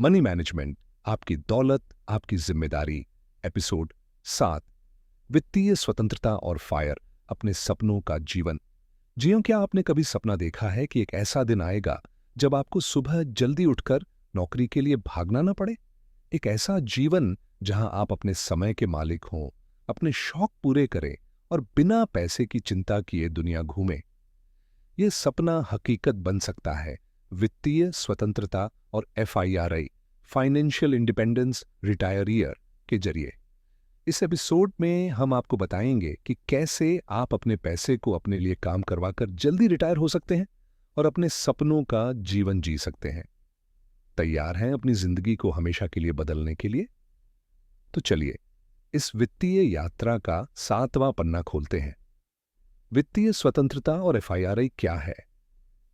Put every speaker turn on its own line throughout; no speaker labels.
Money management, आपकी दौलत, आपकी जिम्मेदारी। एपिसोड 7। वित्तीय स्वतंत्रता और फायर, अपने सपनों का जीवन। जियों, क्या आपने कभी सपना देखा है कि एक ऐसा दिन आएगा जब आपको सुबह जल्दी उठकर नौकरी के लिए भागना न पड़े? एक ऐसा जीवन जहां आप अपने समय के मालिक हों, अपने शौक पूरे करें और बिना पैसे की चिंता किए दुनिया घूमें। यह सपना हकीकत बन सकता है वित्तीय स्वतंत्रता और FIRE, financial independence retire year के जरिए। इस एपिसोड में हम आपको बताएंगे कि कैसे आप अपने पैसे को अपने लिए काम करवाकर जल्दी रिटायर हो सकते हैं और अपने सपनों का जीवन जी सकते हैं। तैयार हैं अपनी जिंदगी को हमेशा के लिए बदलने के लिए? तो चलिए इस वित्तीय यात्रा का 7वां पन्ना खोलते हैं। वित्तीय स्वतंत्रता और FIRE क्या है?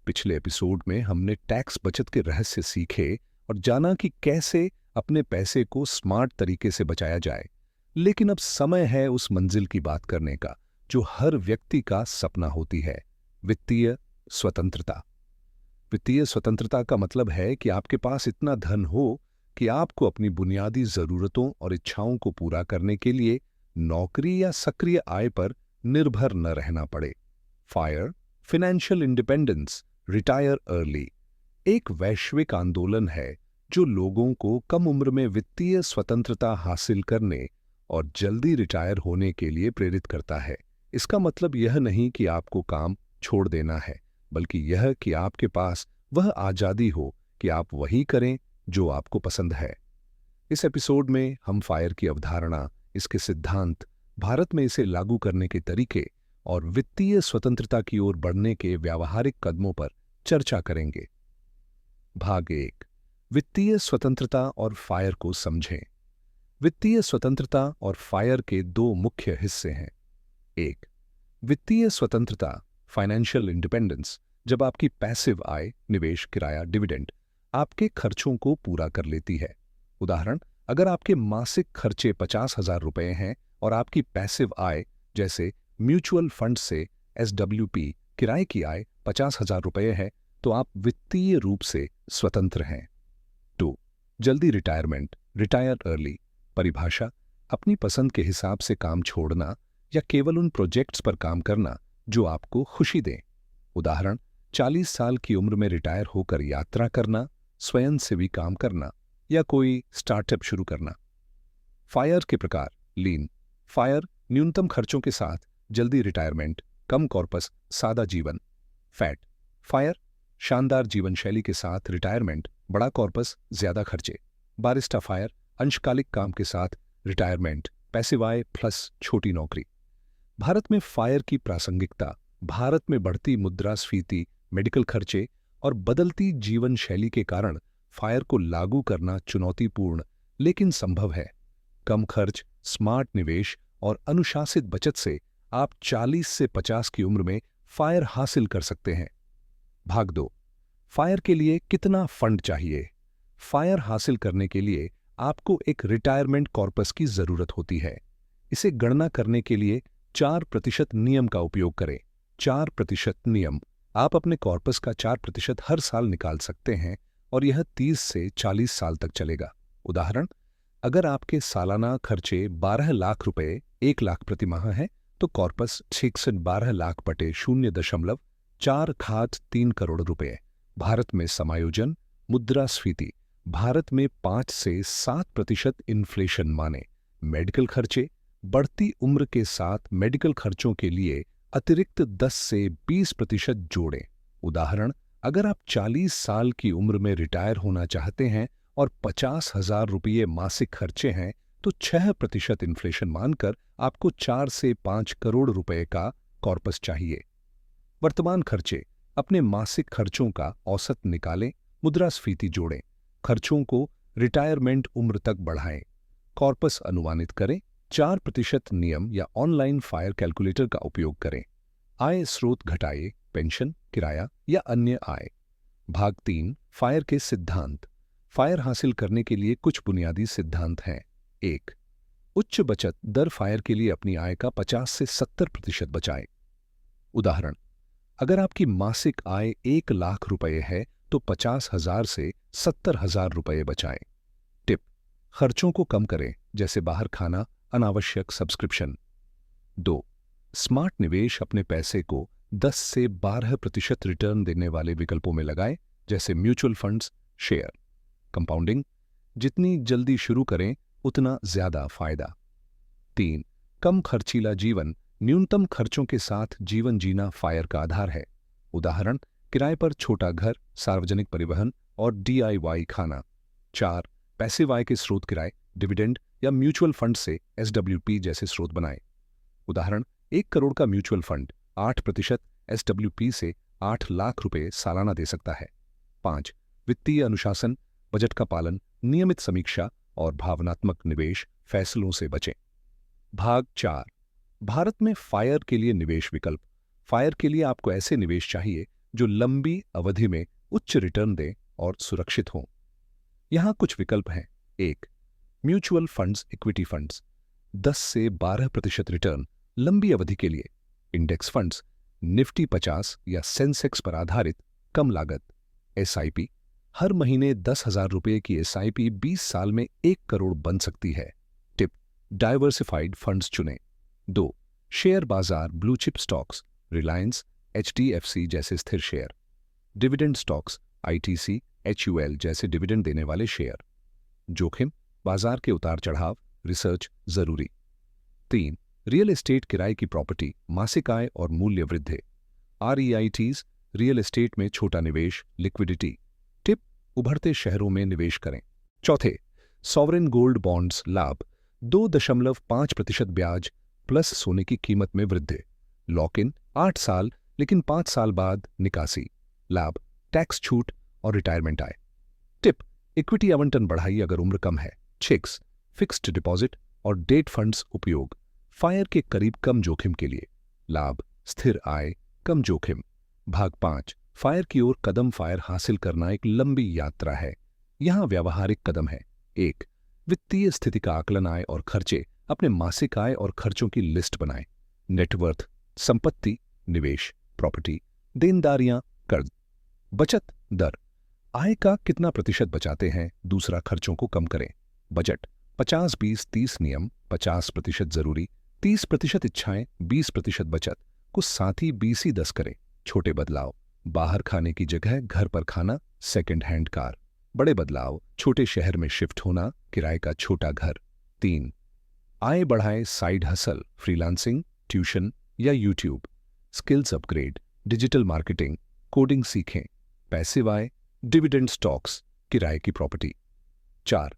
पिछले एपिसोड में हमने टैक्स बचत के रहस्य सीखे और जाना कि कैसे अपने पैसे को स्मार्ट तरीके से बचाया जाए। लेकिन अब समय है उस मंजिल की बात करने का जो हर व्यक्ति का सपना होती है, वित्तीय स्वतंत्रता। वित्तीय स्वतंत्रता का मतलब है कि आपके पास इतना धन हो कि आपको अपनी बुनियादी जरूरतों और इच्छाओं को पूरा करने के लिए नौकरी या सक्रिय आय पर निर्भर न रहना पड़े। Fire, financial independence, retire early एक वैश्विक आंदोलन है जो लोगों को कम उम्र में वित्तीय स्वतंत्रता हासिल करने और जल्दी रिटायर होने के लिए प्रेरित करता है। इसका मतलब यह नहीं कि आपको काम छोड़ देना है, बल्कि यह कि आपके पास वह आजादी हो कि आप वही करें जो आपको पसंद है। इस एपिसोड में हम फायर की अवधारणा, इसके सिद्धांत, भारत में इसे लागू करने के तरीके और वित्तीय स्वतंत्रता की ओर बढ़ने के व्यावहारिक कदमों पर चर्चा करेंगे। भाग 1, वित्तीय स्वतंत्रता और फायर को समझें। वित्तीय स्वतंत्रता और फायर के दो मुख्य हिस्से हैं। 1, वित्तीय स्वतंत्रता, फाइनेंशियल इंडिपेंडेंस, जब आपकी पैसिव आय, निवेश, किराया, डिविडेंड आपके खर्चों को पूरा कर लेती है। उदाहरण, अगर आपके मासिक खर्चे 50,000 रुपए हैं और आपकी पैसिव आय जैसे म्यूचुअल फंड से SWP किराए की आय 50,000 रुपए है, तो आप वित्तीय रूप से स्वतंत्र हैं। 2, जल्दी रिटायरमेंट, रिटायर अर्ली, परिभाषा, अपनी पसंद के हिसाब से काम छोड़ना या केवल उन प्रोजेक्ट्स पर काम करना जो आपको खुशी दें। उदाहरण, 40 साल की उम्र में रिटायर होकर यात्रा करना, स्वयंसेवी काम करना या कोई स्टार्टअप शुरू करना। फायर के प्रकार, लीन फायर, न्यूनतम खर्चों के साथ जल्दी रिटायरमेंट, कम कॉर्पस, सादा जीवन। फैट फायर, शानदार जीवन शैली के साथ रिटायरमेंट, बड़ा कॉर्पस, ज्यादा खर्चे। बारिस्टा फायर, अंशकालिक काम के साथ रिटायरमेंट, पैसिव आय प्लस छोटी नौकरी। भारत में फायर की प्रासंगिकता, भारत में बढ़ती मुद्रास्फीति, मेडिकल खर्चे और बदलती जीवन शैली के कारण फायर को लागू करना चुनौतीपूर्ण लेकिन संभव है। कम खर्च, स्मार्ट निवेश और अनुशासित बचत से आप 40 से 50 की उम्र में फायर हासिल कर सकते हैं। भाग 2, फायर के लिए कितना फंड चाहिए? फायर हासिल करने के लिए आपको एक रिटायरमेंट कॉर्पस की जरूरत होती है। इसे गणना करने के लिए 4% नियम का उपयोग करें। 4% नियम, आप अपने कॉर्पस का 4% हर साल निकाल सकते हैं और यह 30 से 40 साल तक चलेगा। उदाहरण, अगर आपके सालाना खर्चे 12 लाख रुपए 1 लाख प्रति माह है, तो कॉर्पस 12 लाख बटे 0.4 करोड़ रुपए। भारत में समायोजन, मुद्रास्फीति, भारत में 5 से 7% इन्फ्लेशन माने। मेडिकल खर्चे, बढ़ती उम्र के साथ मेडिकल खर्चों के लिए अतिरिक्त 10 से 20% जोड़ें। उदाहरण, अगर आप 40 साल की उम्र में रिटायर होना चाहते हैं और 50,000 रुपये मासिक खर्चे हैं, तो 6% इन्फ्लेशन मानकर आपको 4 से 5 करोड़ रुपए का कॉर्पस चाहिए। वर्तमान खर्चे, अपने मासिक खर्चों का औसत निकालें, मुद्रास्फीति जोड़ें, खर्चों को रिटायरमेंट उम्र तक बढ़ाएं, कॉर्पस अनुमानित करें। 4% नियम या ऑनलाइन फायर कैलकुलेटर का उपयोग करें। आय स्रोत घटाएं, पेंशन, किराया या अन्य आय। भाग 3, फायर के सिद्धांत। फायर हासिल करने के लिए कुछ बुनियादी सिद्धांत हैं। 1, उच्च बचत दर, फायर के लिए अपनी आय का 50 से 70% बचाएं। उदाहरण, अगर आपकी मासिक आय 1 लाख रुपए है तो 50,000 से 70,000 रुपये बचाएं। टिप: खर्चों को कम करें, जैसे बाहर खाना, अनावश्यक सब्सक्रिप्शन। 2. स्मार्ट निवेश: अपने पैसे को 10 से 12% रिटर्न देने वाले विकल्पों में लगाएं, जैसे म्यूचुअल फंड्स, शेयर। कंपाउंडिंग: जितनी जल्दी शुरू करें उतना ज्यादा फायदा। 3. कम खर्चीला जीवन: न्यूनतम खर्चों के साथ जीवन जीना फायर का आधार है। उदाहरण: किराए पर छोटा घर, सार्वजनिक परिवहन और DIY खाना। 4. पैसिव आय के स्रोत: किराए, डिविडेंड या म्यूचुअल फंड से SWP जैसे स्रोत बनाएं। उदाहरण: 1 करोड़ का म्यूचुअल फंड 8% SWP से 8 लाख रुपए सालाना दे सकता है। 5. वित्तीय अनुशासन: बजट का पालन, नियमित समीक्षा और भावनात्मक निवेश फैसलों से बचें। भाग 4: भारत में फायर के लिए निवेश विकल्प। फायर के लिए आपको ऐसे निवेश चाहिए जो लंबी अवधि में उच्च रिटर्न दें और सुरक्षित हों। यहां कुछ विकल्प हैं। 1. म्यूचुअल फंड्स, इक्विटी फंड्स, 10 से 12% रिटर्न लंबी अवधि के लिए। इंडेक्स फंड्स, निफ्टी 50 या सेंसेक्स पर आधारित, कम लागत। SIP, हर महीने 10,000 रुपये की SIP 20 साल में 1 करोड़ बन सकती है। टिप: डाइवर्सिफाइड फंड्स चुनें। 2. शेयर बाजार, blue chip stocks, Reliance, HDFC जैसे स्थिर share. Dividend stocks, ITC, HUL जैसे डिविडेंड देने वाले शेयर। जोखिम: बाजार के उतार चढ़ाव, रिसर्च जरूरी। 3. रियल एस्टेट, किराए की प्रॉपर्टी, मासिक आय और मूल्य वृद्धि। REITs, रियल एस्टेट में छोटा निवेश, लिक्विडिटी। टिप: उभरते शहरों में निवेश करें। 4. सॉवरेन गोल्ड बॉन्ड्स, लाभ 2.5% ब्याज प्लस सोने की कीमत में वृद्धि। लॉक इन 8 साल, लेकिन 5 साल बाद निकासी। लाभ: टैक्स छूट और रिटायरमेंट आय। टिप: इक्विटी आवंटन बढ़ाइए अगर उम्र कम है। 6. फिक्स्ड डिपॉजिट और डेट फंड्स उपयोग, फायर के करीब कम जोखिम के लिए। लाभ: स्थिर आय, कम जोखिम। भाग 5: फायर की ओर कदम। फायर हासिल करना एक लंबी यात्रा है। यहां व्यावहारिक कदम है। 1. वित्तीय स्थिति का आकलन, आय और खर्चे, अपने मासिक आय और खर्चों की लिस्ट बनाएं। नेटवर्थ, संपत्ति, निवेश, प्रॉपर्टी, देनदारियां, कर्ज। बचत दर, आय का कितना प्रतिशत बचाते हैं। दूसरा, खर्चों को कम करें। बजट 50-20-30 नियम, 50% जरूरी, 30% इच्छाएं, 20% बचत को साथ ही 20-10 करें। छोटे बदलाव, बाहर खाने की जगह घर पर खाना, सेकंड हैंड कार। बड़े बदलाव, छोटे शहर में शिफ्ट होना, किराए का छोटा घर। 3. आय बढ़ाएं, साइड हसल, फ्रीलांसिंग, ट्यूशन या YouTube. Skills upgrade, digital marketing, coding सीखें। पैसिव आय, डिविडेंड स्टॉक्स, किराए की प्रॉपर्टी। 4.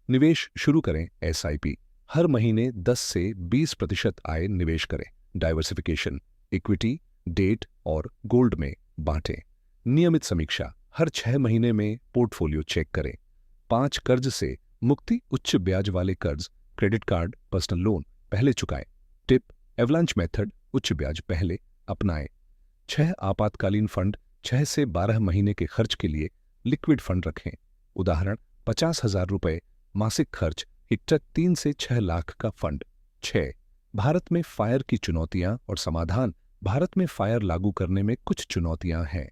निवेश शुरू करें, SIP, हर महीने 10 से 20% आय निवेश करें। डाइवर्सिफिकेशन, इक्विटी, डेट और गोल्ड में बांटें। नियमित समीक्षा, हर 6 महीने में पोर्टफोलियो चेक करें। 5. कर्ज से मुक्ति, उच्च ब्याज वाले कर्ज, क्रेडिट कार्ड, पर्सनल लोन पहले चुकाएं। टिप: एवलांच मेथड, उच्च ब्याज पहले अपनाएं। 6. आपातकालीन फंड, 6 से 12 महीने के खर्च के लिए लिक्विड फंड रखें। उदाहरण: 50,000 रुपये मासिक खर्च, हिट्टक 3 से 6 लाख का फंड। 6. भारत में फायर की चुनौतियां और समाधान। भारत में फायर लागू करने में कुछ चुनौतियां हैं।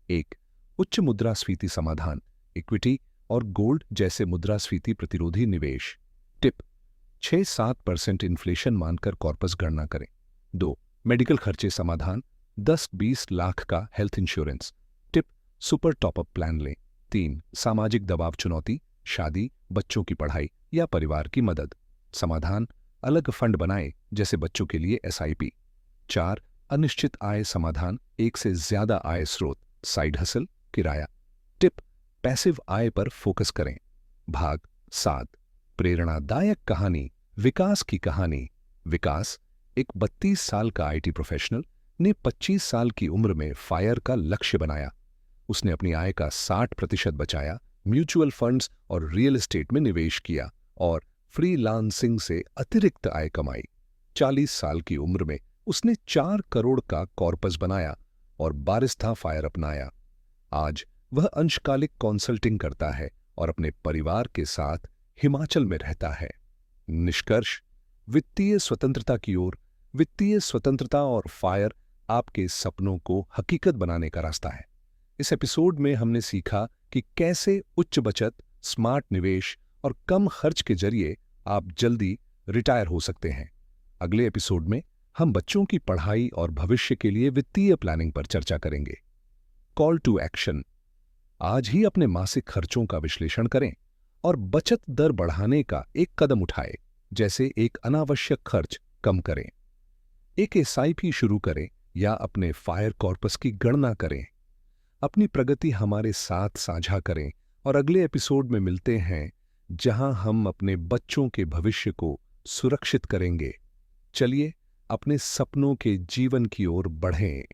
1. उच्च मुद्रास्फीति समाधान, इक्विटी और गोल्ड जैसे मुद्रास्फीति प्रतिरोधी निवेश। टिप: 6-7% इन्फ्लेशन मानकर कॉर्पस गणना करें। 2. मेडिकल खर्चे समाधान, 10-20 लाख का health insurance. Tip: super top up plan लें। 3. सामाजिक दबाव चुनौती, शादी, बच्चों की पढ़ाई या परिवार की मदद। समाधान: अलग फंड बनाएं, जैसे बच्चों के लिए SIP। 4. अनिश्चित आय समाधान, एक से ज्यादा आय स्रोत, साइड हसल, किराया। टिप: पैसिव आय पर फोकस करें। भाग 7: प्रेरणादायक कहानी, विकास की कहानी। विकास, एक 32 साल का IT प्रोफेशनल, ने 25 साल की उम्र में फायर का लक्ष्य बनाया। उसने अपनी आय का 60% बचाया, म्यूचुअल फंड्स और रियल एस्टेट में निवेश किया और फ्रीलांसिंग से अतिरिक्त आय कमाई। 40 साल की उम्र में उसने 4 करोड़ का कॉर्पस बनाया और बारिस्ता फायर अपनाया। आज वह अंशकालिक कॉन्सल्टिंग करता है और अपने परिवार के साथ हिमाचल में रहता है। निष्कर्ष: वित्तीय स्वतंत्रता की ओर। वित्तीय स्वतंत्रता और फायर आपके सपनों को हकीकत बनाने का रास्ता है। इस एपिसोड में हमने सीखा कि कैसे उच्च बचत, स्मार्ट निवेश और कम खर्च के जरिए आप जल्दी रिटायर हो सकते हैं। अगले एपिसोड में हम बच्चों की पढ़ाई और भविष्य के लिए वित्तीय प्लानिंग पर चर्चा करेंगे। Call to action. आज ही अपने मासिक खर्चों का विश्लेषण करें और बचत दर बढ़ाने का एक कदम उठाएं, जैसे एक अनावश्यक खर्च कम करें, एक एसआईपी शुरू करें या अपने फायर कॉर्पस की गणना करें। अपनी प्रगति हमारे साथ साझा करें और अगले एपिसोड में मिलते हैं, जहां हम अपने बच्चों के भविष्य को सुरक्षित करेंगे। चलिए अपने सपनों के जीवन की ओर बढ़ें।